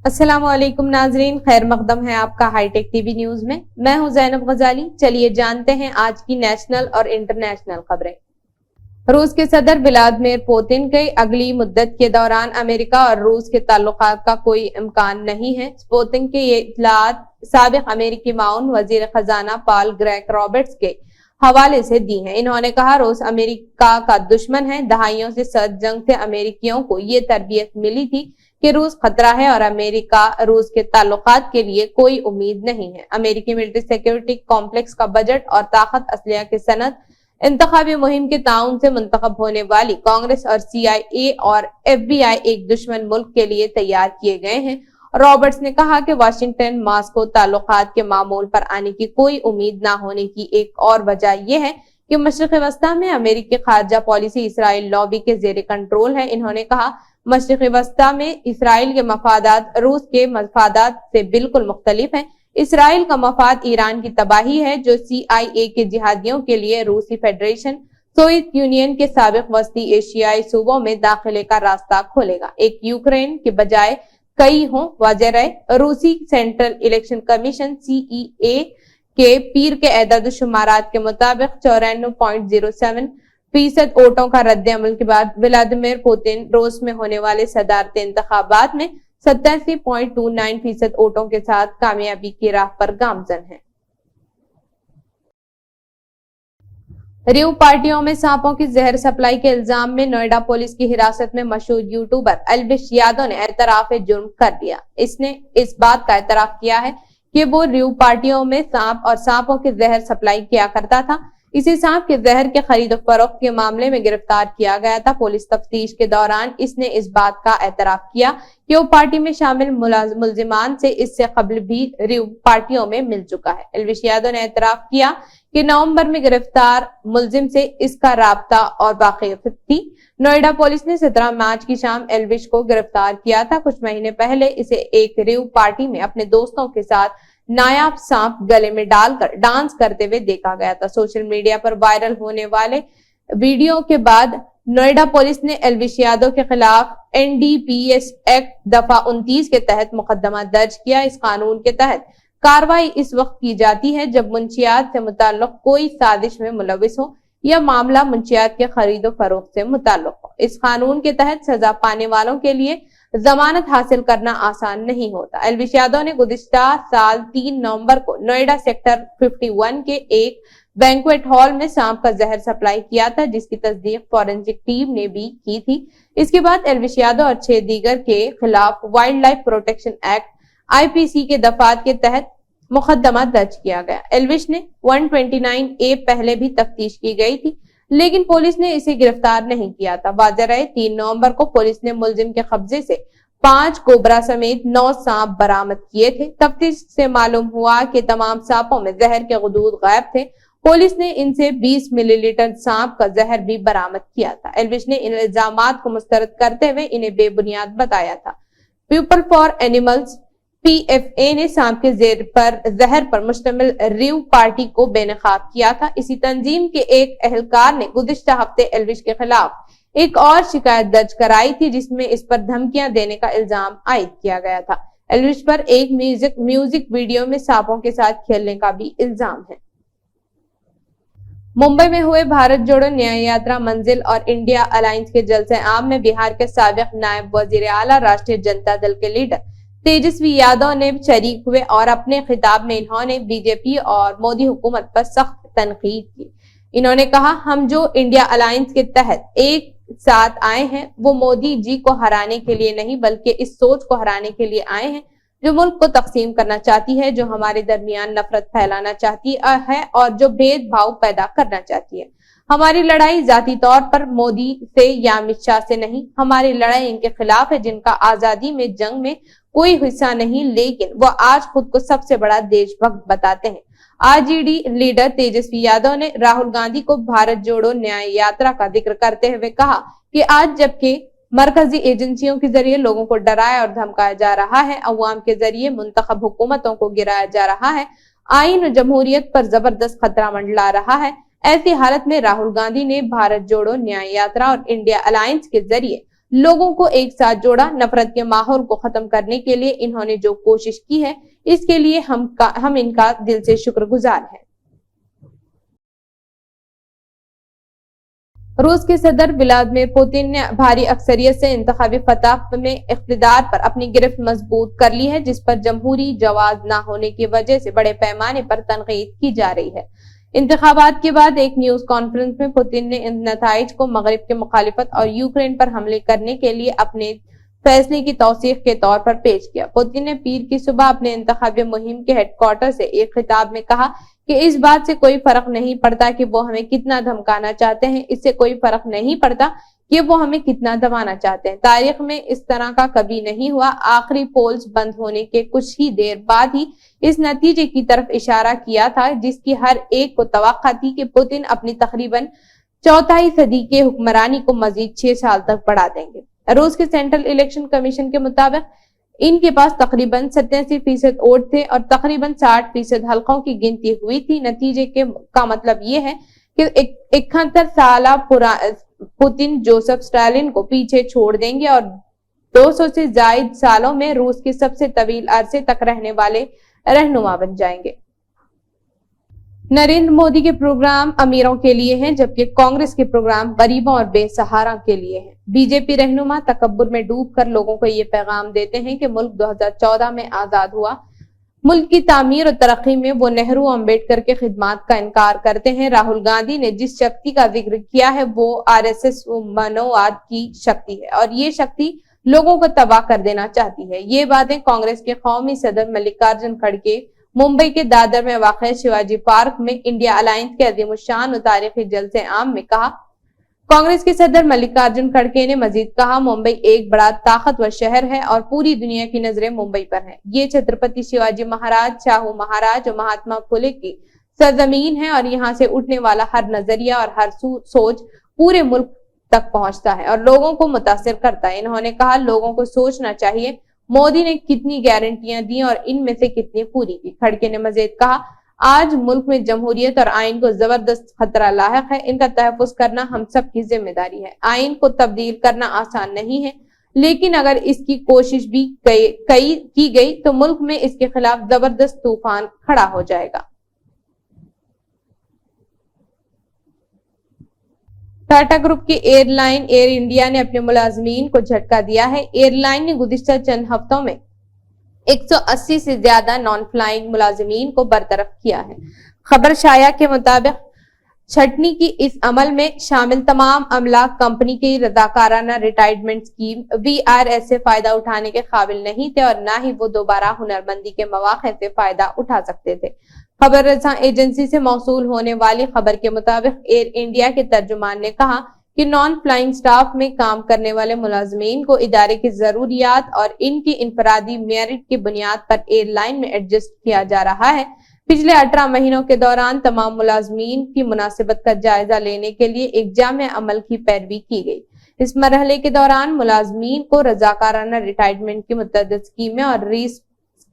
अस्सलाम वालेकुम नाजरीन, खैर मकदम है आपका हाईटेक टीवी न्यूज में। मैं हूं ज़ैनब गजाली। चलिए जानते हैं आज की नेशनल और इंटरनेशनल खबरें। रूस के सदर व्लादिमीर पुतिन के अगली मुद्दत के दौरान अमेरिका और रूस के ताल्लुकात का कोई इम्कान नहीं है। पुतिन के ये इत्तलात साबिक अमेरिकी माउन वजीर खजाना पॉल ग्रेग रॉबर्ट्स के हवाले से दी हैं। इन्होंने कहा, रूस अमेरिका का दुश्मन है। दहाइयों से सर्द जंग से अमेरिकियों को ये तरबियत मिली थी कि रूस खतरा है और अमेरिका रूस के ताल्लुकात के लिए कोई उम्मीद नहीं है। अमेरिकी मिलिट्री सिक्योरिटी कॉम्प्लेक्स का बजट और ताकत असलिया की सनत इंतखाबी मुहिम के ताउन से मुंतखब होने वाली कांग्रेस और CIA और FBI एक दुश्मन मुल्क के लिए तैयार किए गए हैं। रॉबर्ट्स ने कहा कि वाशिंगटन मास्को ताल्लुकात के मामूल पर आने की कोई उम्मीद ना होने की एक और वजह यह है कि मशरिक वस्ता में अमेरिकी खारजा पॉलिसी इसराइल लॉबी के जेर कंट्रोल है। इन्होंने कहा, मशरिक वस्ता में इसराइल के मफादात रूस के मफादात से बिल्कुल मुख्तलिफ है। इसराइल का मफाद ईरान की तबाही है, जो CIA के जिहादियों के लिए रूसी फेडरेशन सोवियत यूनियन के साबिक वस्ती एशियाई सूबों में दाखिले का रास्ता खोलेगा। एक यूक्रेन के बजाय कई हों वजह रहे। रूसी सेंट्रल इलेक्शन कमीशन CEA के पीर के एदाद शुमारात के मुताबिक 94.07% वोटों का रद्द अमल के बाद व्लादिमीर पुतिन रूस में होने वाले सदारती इंतखाबात में 87.29% वोटों के साथ कामयाबी की राह पर गामजन है। रेव पार्टियों में सांपों की जहर सप्लाई के इल्जाम में नोएडा पुलिस की हिरासत में मशहूर यूट्यूबर एल्विश यादव ने एतराफ जुर्म कर दिया। इसने इस बात का एतराफ किया है कि वो रेव पार्टियों में सांप और सांपों की जहर सप्लाई किया करता था। इसे सांप के जहर के खरीद फरोख्त के मामले में गिरफ्तार किया गया था। पुलिस तफ्तीश के दौरान इसने इस बात का एतराफ किया कि वो पार्टी में शामिल मुलजिमान से इससे कबल भी रेव पार्टियों में मिल चुका है। एल्विश यादव ने एतराफ किया कि नवंबर में गिरफ्तार मुलजिम से इसका राब्ता और वाकिफियत थी। नोएडा पुलिस ने 17 मार्च की शाम एल्विश को गिरफ्तार किया था। कुछ महीने पहले इसे एक रेव पार्टी में अपने दोस्तों के साथ नायाब सांप गले में डालकर डांस करते हुए देखा गया था। सोशल मीडिया पर वायरल होने वाले वीडियो के बाद नोएडा पुलिस ने एल्विश यादव के खिलाफ NDPS एक्ट दफा 29 के तहत मुकदमा दर्ज किया। इस कानून के तहत कार्रवाई इस वक्त की जाती है जब मुंशियात से मुताल्लिक कोई साजिश में मुलविस हो या मामला मुंशियात के खरीदो फरोख्त से मुताल्लिक हो। इस कानून के तहत सजा पाने वालों के लिए जमानत हासिल करना आसान नहीं होता। एल्विश यादव ने गुज़िश्ता साल 3 नवंबर को नोएडा सेक्टर 51 के एक बैंक्वेट हॉल में सांप का जहर सप्लाई किया था, जिसकी तस्दीक फॉरेंसिक टीम ने भी की थी। इसके बाद एल्विश यादव और 6 दीगर के खिलाफ wild life protection act IPC के दफात के तहत मुकदमा दर्ज किया गया। एल्विश ने 129A पहले भी तफ्तीश की गई थी, लेकिन पुलिस ने इसे गिरफ्तार नहीं किया था। वाज़ेह रहे 3 नवंबर को पुलिस ने मुलजिम के कब्जे से 5 कोबरा समेत 9 सांप बरामद किए थे। तफ्तीश से मालूम हुआ कि तमाम सांपों में जहर के गुदूद गायब थे। पुलिस ने इनसे 20 मिलीलीटर सांप का जहर भी बरामद किया था। एल्विश ने इन इल्जामात को मुस्तरद करते हुए इन्हें बेबुनियाद बताया था। पीपल फॉर एनिमल्स PFA ने सांप के जहर पर मुश्तमिल रेव पार्टी को बेनकाब किया था। इसी तंजीम के एक एहलकार ने गुज़िश्ता हफ्ते एल्विश के खिलाफ एक और शिकायत दर्ज कराई थी, जिसमें इस पर धमकियां देने का इल्जाम आयद किया गया था। एल्विश पर एक म्यूजिक वीडियो में सांपों के साथ खेलने का भी इल्जाम है। मुंबई में हुए भारत जोड़ो न्याय यात्रा मंजिल और इंडिया अलायंस के जलसे आम में बिहार के साबिक नायब वजीर आला राष्ट्रीय जनता दल के लीडर तेजस्वी यादव ने शरीक हुए और अपने खिताब में इन्होंने BJP और मोदी हुकूमत पर सख्त तनकीद की। इन्होंने कहा, हम जो इंडिया अलायंस के तहत एक साथ आए हैं वो मोदी जी को हराने के लिए नहीं बल्कि इस सोच को हराने के लिए आए हैं जो मुल्क को तकसीम करना चाहती है, जो हमारे दरमियान नफरत फैलाना चाहती है और जो भेदभाव पैदा करना चाहती है। हमारी लड़ाई जाती तौर पर मोदी से या अमित शाह से नहीं, हमारी लड़ाई इनके खिलाफ है जिनका आजादी में जंग में कोई हिस्सा नहीं, लेकिन वो आज खुद को सबसे बड़ा देशभक्त बताते हैं। RJD लीडर तेजस्वी यादव ने राहुल गांधी को भारत जोड़ो न्याय यात्रा का जिक्र करते हुए कहा कि आज जबकि मरकजी एजेंसियों के जरिए लोगों को डराया और धमकाया जा रहा है, अवाम के जरिए मुंतखब हुकूमतों को गिराया जा रहा है, आईन और जमहूरियत पर जबरदस्त खतरा मंडला रहा है, ऐसी हालत में राहुल गांधी ने भारत जोड़ो न्याय यात्रा और इंडिया अलायंस के जरिए लोगों को एक साथ जोड़ा। नफरत के माहौल को खत्म करने के लिए इन्होंने जो कोशिश की है, इसके लिए हम इनका दिल से शुक्रगुजार हैं। रूस के सदर व्लादिमीर पुतिन ने भारी अक्सरियत से इंतखाबी फतह में इख्तिदार पर अपनी गिरफ्त मजबूत कर ली है, जिस पर जमहूरी जवाज न होने की वजह से बड़े पैमाने पर तनकीद की जा रही है। इंतखाबात के बाद एक न्यूज कॉन्फ्रेंस में पुतिन ने इन नताइज को मगरिब की मुखालिफत और यूक्रेन पर हमले करने के लिए अपने फैसले की तौसीख के तौर पर पेश किया। पुतिन ने पीर की सुबह अपने इंतखाबी मुहिम के हेडक्वार्टर से एक खिताब में कहा कि इस बात से कोई फर्क नहीं पड़ता कि वो हमें कितना धमकाना चाहते हैं, इससे कोई फर्क नहीं पड़ता कि वो हमें कितना दबाना चाहते हैं। तारीख में इस तरह का कभी नहीं हुआ। आखिरी पोल्स बंद होने के कुछ ही देर बाद ही इस नतीजे की तरफ इशारा किया था, जिसकी हर एक को तवक्का थी कि पुतिन अपनी तकरीबन चौथाई सदी के हुक्मरानी को मजीद 6 साल तक बढ़ा देंगे। रूस के सेंट्रल इलेक्शन कमीशन के मुताबिक इनके पास तकरीबन 87% वोट थे और तकरीबन 60% हलकों की गिनती हुई थी। नतीजे का मतलब ये है कि 71 साल पुतिन जोसेफ स्टालिन को पीछे छोड़ देंगे और 200 से ज्यादा सालों में रूस के सबसे तवील अरसे तक रहने वाले रहनुमा बन जाएंगे। नरेंद्र मोदी के प्रोग्राम अमीरों के लिए हैं, जबकि कांग्रेस के प्रोग्राम गरीबों और बेसहारा के लिए हैं। बीजेपी रहनुमा तकब्बुर में डूबकर लोगों को ये पैगाम देते हैं कि मुल्क 2014 में आजाद हुआ। मुल्क की तामीर और तरक्की में वो नेहरू अम्बेडकर के खिदमात का इनकार करते हैं। राहुल गांधी ने जिस शक्ति का जिक्र किया है वो आरएसएस मनोवाद की शक्ति है और ये शक्ति लोगों को तबाह कर देना चाहती है। ये बातें कांग्रेस के कौमी सदर मल्लिकार्जुन खड़गे मुंबई के दादर में वाक़ शिवाजी पार्क में इंडिया अलायंस के अज़ीमुश्शान और तारीखी जलसे आम में कहा। कांग्रेस के सदर मल्लिकार्जुन खड़गे ने मजीद कहा, मुंबई एक बड़ा ताकतवर शहर है और पूरी दुनिया की नजरें मुंबई पर हैं। ये छत्रपति शिवाजी महाराज, शाहू महाराज और महात्मा फुले की सरजमीन है और यहाँ से उठने वाला हर नजरिया और हर सोच पूरे मुल्क तक पहुंचता है और लोगों को मुतासिर करता है। इन्होंने कहा, लोगों को सोचना चाहिए मोदी ने कितनी गारंटियां दी और इनमें से कितनी पूरी की। खड़गे ने मजीद कहा, आज मुल्क में जमहूरियत और आइन को जबरदस्त खतरा लायक है। इनका तहफ़्फ़ुज़ करना हम सब की जिम्मेदारी है। आइन को तब्दील करना आसान नहीं है, लेकिन अगर इसकी कोशिश भी की गई तो मुल्क में इसके खिलाफ जबरदस्त तूफान खड़ा हो जाएगा। टाटा ग्रुप की एयरलाइन एयर इंडिया ने अपने मुलाजमीन को झटका दिया है। एयरलाइन ने गुज़िश्ता चंद हफ्तों में 180 से ज्यादा नॉन फ्लाइंग मुलाजमीन को बरतरफ किया है। खबर शाया के मुताबिक छटनी की इस अमल में शामिल तमाम अमला कंपनी की रजाकाराना रिटायरमेंट स्कीम VRS से फायदा उठाने के काबिल नहीं थे और न ही वो दोबारा हुनरमंदी के मौके से फायदा उठा सकते थे। खबर रसा एजेंसी से मौसूल होने वाली खबर के मुताबिक एयर इंडिया के तर्जुमान ने कहा कि नॉन फ्लाइंग स्टाफ में काम करने वाले मुलाजमीन को इदारे की जरूरियात और इनकी इनफरादी मेरिट की बुनियाद पर एयरलाइन में एडजस्ट किया जा रहा है। पिछले 18 महीनों के दौरान तमाम मुलाजमीन की मुनासिबत का जायजा लेने के लिए एक जामे अमल की पैरवी की गई। इस मरहले के दौरान मुलाजमीन को रजाकाराना रिटायरमेंट की मुतअद्दिद स्कीमें और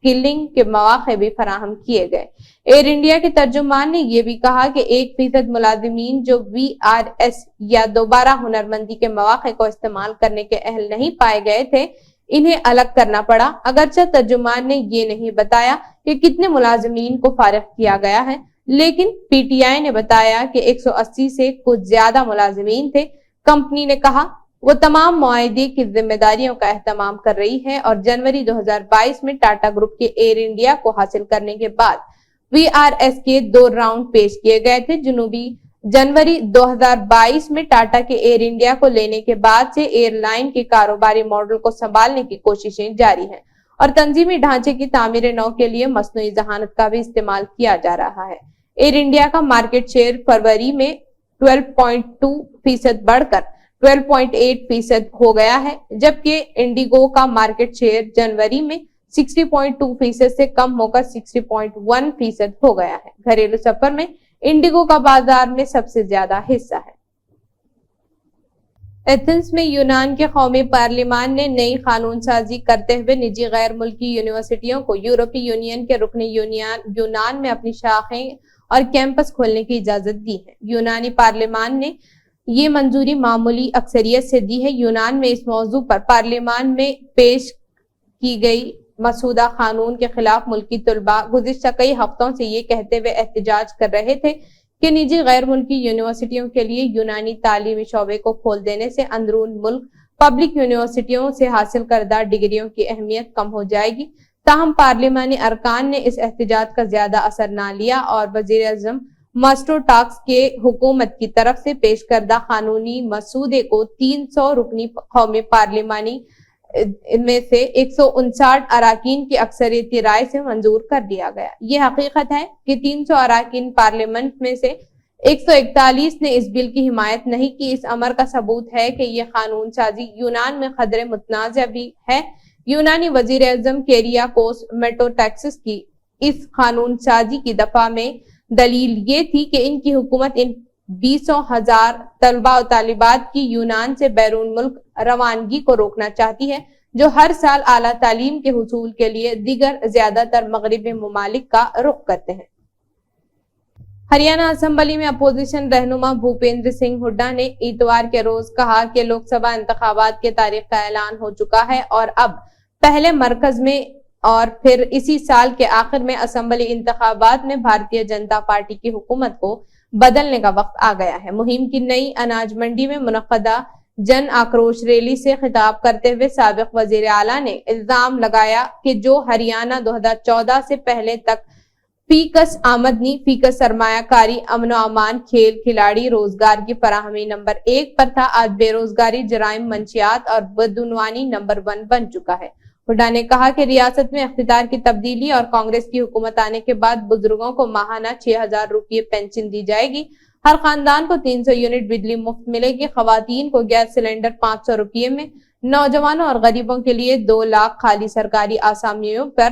स्किलिंग के मौके भी फराहम किए गए। एयर इंडिया के तर्जुमान ने यह भी कहा कि 1% मुलाजिमीन जो VRS या दोबारा हुनरमंदी के मौके को इस्तेमाल करने के अहल नहीं पाए गए थे, इन्हें अलग करना पड़ा। अगरचे तर्जुमान ने ये नहीं बताया कि कितने मुलाजिमीन को फारिग किया गया है, लेकिन PTI ने बताया कि 180 से कुछ ज्यादा मुलाजिमीन थे। कंपनी ने कहा वो तमाम मुआहदे की जिम्मेदारियों का एहतमाम कर रही है और जनवरी 2022 में टाटा ग्रुप के एयर इंडिया को हासिल करने के बाद VRS के 2 राउंड पेश किए गए थे। जनवरी 2022 में टाटा के एयर इंडिया को लेने के बाद से एयरलाइन के कारोबारी मॉडल को संभालने की कोशिशें जारी हैं और तंजीमी ढांचे की तामीर नौ के लिए मसनूई जहानत का भी इस्तेमाल किया जा रहा है। एयर इंडिया का मार्केट शेयर फरवरी में 12.2% बढ़कर 12.8% हो गया है, जबकि इंडिगो का मार्केट शेयर जनवरी में 60.2% से कम होकर 60.1% हो गया है। घरेलू सफर में इंडिगो का बाजार में सबसे ज्यादा हिस्सा है। एथेंस में यूनान के कौमी पार्लियामान ने नई कानून साजी करते हुए निजी गैर मुल्की यूनिवर्सिटियों को यूरोपीय यूनियन के रुकन यूनान में अपनी शाखें और कैंपस खोलने की इजाजत दी है। यूनानी पार्लियामान ने یہ منظوری معمولی اکثریت سے دی ہے۔ یونان میں اس موضوع پر پارلیمان میں پیش کی گئی مسودہ قانون کے خلاف ملکی طلباء گزشتہ کئی ہفتوں سے یہ کہتے ہوئے احتجاج کر رہے تھے کہ نجی غیر ملکی یونیورسٹیوں کے لیے یونانی تعلیمی شعبے کو کھول دینے سے اندرون ملک پبلک یونیورسٹیوں سے حاصل کردہ ڈگریوں کی اہمیت کم ہو جائے گی۔ تاہم پارلیمانی ارکان نے اس احتجاج کا زیادہ اثر نہ لیا اور وزیر اعظم ماسٹروٹاکس کے حکومت کی طرف سے پیش کردہ قانونی مسودے کو 300 رکنی قومی پارلیمانی میں سے 159 اراکین کی اکثریتی رائے سے منظور کر دیا گیا۔ یہ حقیقت ہے کہ 300 اراکین پارلیمنٹ میں سے 141 نے اس بل کی حمایت نہیں کی۔ اس امر کا ثبوت ہے کہ یہ قانون سازی یونان میں قدرے متنازع بھی ہے۔ یونانی وزیر اعظم کیریاکوس میٹوٹاکسس کی اس قانون سازی کی دفاع میں دلیل یہ تھی کہ ان کی حکومت ان 20,000 طلباء و طالبات کی یونان سے بیرون ملک روانگی کو روکنا چاہتی ہے جو ہر سال اعلیٰ تعلیم کے حصول کے لیے دیگر زیادہ تر مغربی ممالک کا رخ کرتے ہیں۔ ہریانہ اسمبلی میں اپوزیشن رہنما بھوپیندر سنگھ ہڈا نے اتوار کے روز کہا کہ لوک سبھا انتخابات کے تاریخ کا اعلان ہو چکا ہے اور اب پہلے مرکز میں اور پھر اسی سال کے آخر میں اسمبلی انتخابات میں بھارتیہ جنتا پارٹی کی حکومت کو بدلنے کا وقت آ گیا ہے۔ مہم کی نئی اناج منڈی میں منعقدہ جن آکروش ریلی سے خطاب کرتے ہوئے سابق وزیر اعلیٰ نے الزام لگایا کہ جو ہریانہ 2014 سے پہلے تک فیکس آمدنی، فیکس سرمایہ کاری، امن و امان، کھیل، کھلاڑی، روزگار کی فراہمی نمبر 1 پر تھا، آج بے روزگاری، جرائم، منشیات اور بدعنوانی نمبر 1 بن چکا ہے۔ ہڈا نے کہا کہ ریاست میں اقتدار کی تبدیلی اور کانگریس کی حکومت آنے کے بعد بزرگوں کو ماہانہ 6,000 روپے پینشن دی جائے گی، ہر خاندان کو 300 یونٹ بجلی مفت ملے گی، خواتین کو گیس سلنڈر 500 روپے میں، نوجوانوں اور غریبوں کے لیے 2 لاکھ خالی سرکاری آسامیوں پر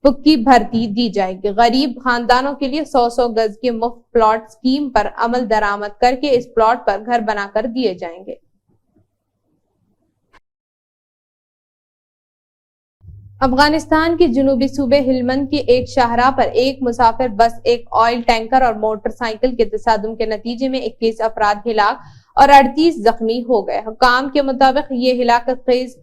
پکی بھرتی دی جائے گی، غریب خاندانوں کے لیے 100 گز کی مفت پلاٹ اسکیم پر عمل درآمد کر کے اس پلاٹ پر گھر بنا کر دیے جائیں گے۔ افغانستان کے جنوبی صوبے ہلمند کے ایک شاہراہ پر ایک مسافر بس، ایک آئل ٹینکر اور موٹر سائیکل کے تصادم کے نتیجے میں 21 افراد ہلاک اور 38 زخمی ہو گئے۔ حکام کے مطابق یہ ہلاکت خیز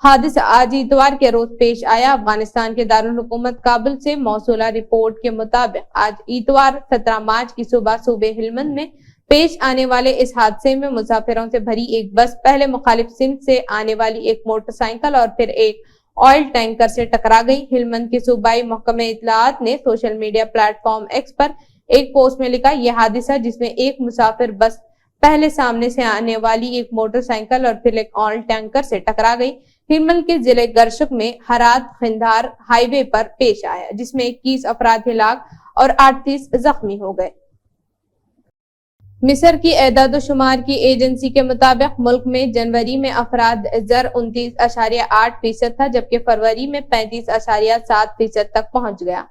حادثہ آج اتوار کے روز پیش آیا۔ افغانستان کے دارالحکومت کابل سے موصولہ رپورٹ کے مطابق آج اتوار 17 مارچ کی صبح صوبے ہلمند میں پیش آنے والے اس حادثے میں مسافروں سے بھری ایک بس پہلے مخالف سمت سے آنے والی ایک موٹر سائیکل اور پھر ایک آئل ٹینکر سے ٹکرا گئی۔ ہلمند کے صوبائی محکمہ اطلاعات نے social media platform X پر ایک پوسٹ میں لکھا، یہ حادثہ جس میں ایک مسافر بس پہلے سامنے سے آنے والی ایک موٹر سائیکل اور پھر ایک آئل ٹینکر سے ٹکرا گئی، ہلمند کے ضلع گرشک میں ہرات خندھار ہائی وے پر پیش آیا، جس میں 21 افراد ہلاک اور 38 زخمی ہو گئے۔ مصر کی اعداد و شمار کی ایجنسی کے مطابق ملک میں جنوری میں افراد زر 29.8% تھا جبکہ فروری میں 35.7% تک پہنچ گیا۔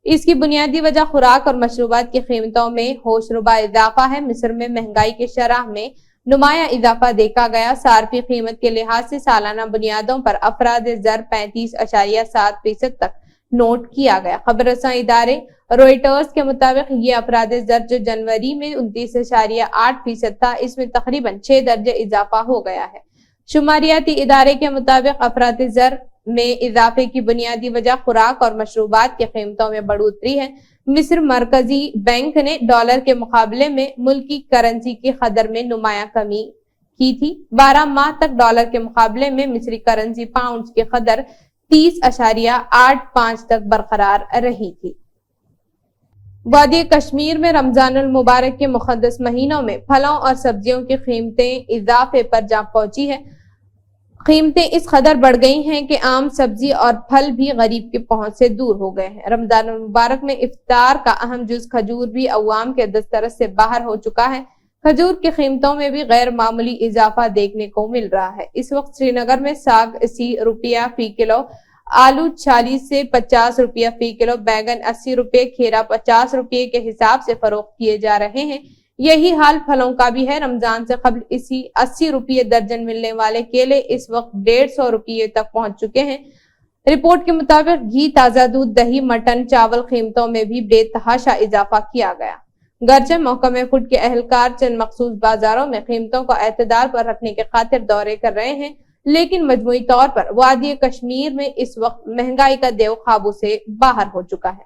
اس کی بنیادی وجہ خوراک اور مشروبات کی قیمتوں میں ہوشربا اضافہ ہے۔ مصر میں مہنگائی کی شرح میں نمایاں اضافہ دیکھا گیا۔ صارفی قیمت کے لحاظ سے سالانہ بنیادوں پر افراد زر 35.7% تک نوٹ کیا گیا۔ خبر رساں ادارے روئٹرز کے مطابق یہ افراد زر جو جنوری میں 29.8% تھا، اس میں تقریباً 6 درجے اضافہ ہو گیا ہے۔ شماریاتی ادارے کے مطابق افراد زر میں اضافے کی بنیادی وجہ خوراک اور مشروبات کی قیمتوں میں بڑھوتری ہے۔ مصر مرکزی بینک نے ڈالر کے مقابلے میں ملکی کرنسی کی قدر میں نمایاں کمی کی تھی۔ 12 ماہ تک ڈالر کے مقابلے میں مصری کرنسی پاؤنڈز کی قدر 30.85 تک برقرار رہی تھی۔ وادی کشمیر میں رمضان المبارک کے مقدس مہینوں میں پھلوں اور سبزیوں کی قیمتیں اضافے پر جا پہنچی ہیں۔ قیمتیں اس قدر بڑھ گئی ہیں کہ عام سبزی اور پھل بھی غریب کی پہنچ سے دور ہو گئے ہیں۔ رمضان المبارک میں افطار کا اہم جز کھجور بھی عوام کے دسترس سے باہر ہو چکا ہے۔ کھجور کی قیمتوں میں بھی غیر معمولی اضافہ دیکھنے کو مل رہا ہے۔ اس وقت سری نگر میں ساگ 80 روپیہ فی کلو، آلو 40 سے 50 روپیہ فی کلو، بیگن 80 روپے، کھیرا 50 روپے کے حساب سے فروخت کیے جا رہے ہیں۔ یہی حال پھلوں کا بھی ہے۔ رمضان سے قبل اسی 80 روپے درجن ملنے والے کیلے اس وقت 150 روپے تک پہنچ چکے ہیں۔ رپورٹ کے مطابق گھی، تازہ دودھ، دہی، مٹن، چاول قیمتوں میں بھی بے تحاشا اضافہ کیا گیا۔ गरचे महकमे फूड के एहलकार चंद मखसूस बाजारों में कीमतों को एतदाल पर रखने के खातिर दौरे कर रहे हैं, लेकिन मजमूई तौर पर वादी कश्मीर में इस वक्त महंगाई का देव काबू से बाहर हो चुका है।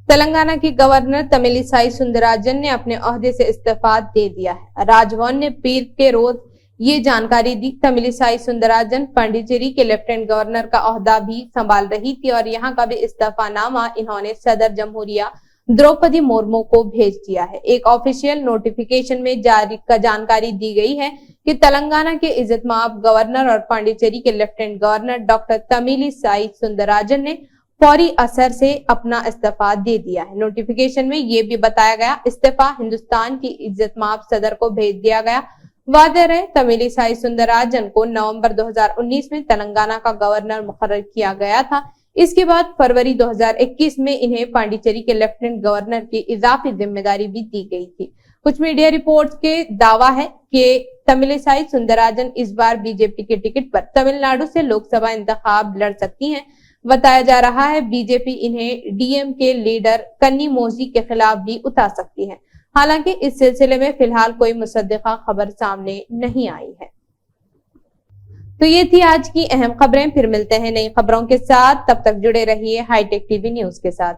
तेलंगाना की गवर्नर तमिलिसाई सुंदरराजन ने अपने ओहदे से इस्तीफा दे दिया है। राजभवन ने पीर के रोज ये जानकारी दी। तमिलिसाई सुंदरराजन पांडिचेरी के लेफ्टिनेंट गवर्नर का ओहदा भी संभाल रही थी और यहाँ का भी इस्तीफानामा इन्होंने सदर जमहूरिया द्रौपदी मुर्मू को भेज दिया है। एक ऑफिशियल नोटिफिकेशन में जारी जानकारी दी गई है कि तेलंगाना के इज्जतमाब गवर्नर और पांडिचेरी के lieutenant governor doctor Tamilisai Soundararajan ने फौरी असर से अपना इस्तीफा दे दिया है। नोटिफिकेशन में ये भी बताया गया, इस्तीफा हिंदुस्तान की इज्जतमाब सदर को भेज दिया गया। वादे रहे, तमिलिसाई सुंदरराजन को नवंबर 2019 में तेलंगाना का गवर्नर मुकर्रर किया गया था। इसके बाद फरवरी 2021 में इन्हें पांडिचेरी के लेफ्टिनेंट गवर्नर की इजाफी जिम्मेदारी भी दी गई थी। कुछ मीडिया रिपोर्ट्स के दावा है कि तमिलिसाई सुंदरराजन इस बार बीजेपी के टिकट पर तमिलनाडु से लोकसभा इंतखाब लड़ सकती हैं। बताया जा रहा है बीजेपी इन्हें डीएम के लीडर कन्नीमोझी के खिलाफ भी उतार सकती है। हालांकि इस सिलसिले में फिलहाल कोई मुसद्दिका खबर सामने नहीं आई है। तो ये थी आज की अहम खबरें। फिर मिलते हैं नई खबरों के साथ, तब तक जुड़े रहिए हाईटेक टीवी न्यूज के साथ।